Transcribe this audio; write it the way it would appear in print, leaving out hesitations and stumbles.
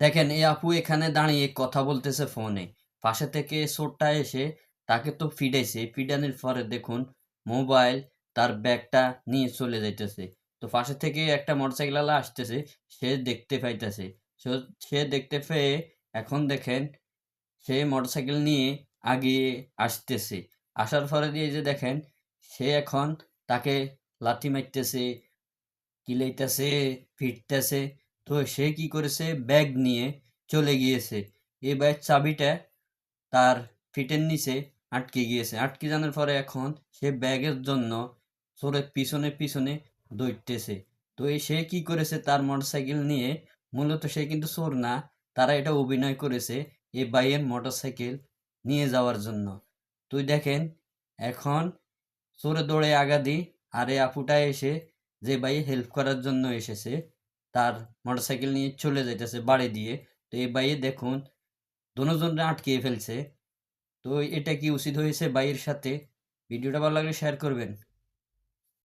দেখেন এই আপু এখানে দাঁড়িয়ে কথা বলতেছে ফোনে। পাশে থেকে চোরটা এসে তাকে তো পিটাইছে। পিটানোর পরে দেখুন মোবাইল, তার ব্যাগটা নিয়ে চলে যাইতেছে। তো পাশে থেকে একটা মোটরসাইকেলওয়ালা আসতেছে। সে দেখতে পাইতেছে। সো সে দেখতে পেয়ে এখন দেখেন সে মোটরসাইকেল নিয়ে আগিয়ে আসতেছে। আসার পরে দিয়ে যে দেখেন সে এখন তাকে লাথি মারতেছে, কিলাইতেছে, পিটতেছে। তো সে কি করেছে ব্যাগ নিয়ে চলে গিয়েছে। এই ব্যাগ চাবিটা তার ফিটের নিচে আটকে গিয়েছে। আটকে যাওয়ার পরে এখন সে ব্যাগের জন্য চোরের পিছনে পিছনে দৌড়তেছে। তো সে কি করেছে তার মোটরসাইকেল নিয়ে, মূলত সে কিন্তু চোর না, তারা এটা অভিনয় করেছে এই ভাইয়ের মোটরসাইকেল নিয়ে যাওয়ার জন্য। তুই দেখেন এখন চোরে দৌড়ে আগাদি আর এই আপুটা এসে যে ভাই হেল্প করার জন্য এসেছে তার মোটরসাইকেল নিয়ে চলে যাইতেছে বাড়ি দিয়ে। তো এই ভাইয়ে দেখুন দোনোজনরা আটকিয়ে ফেলছে। তো এটা কি উচিত হয়েছে ভাইয়ের সাথে? ভিডিওটা ভালো লাগলে শেয়ার করবেন।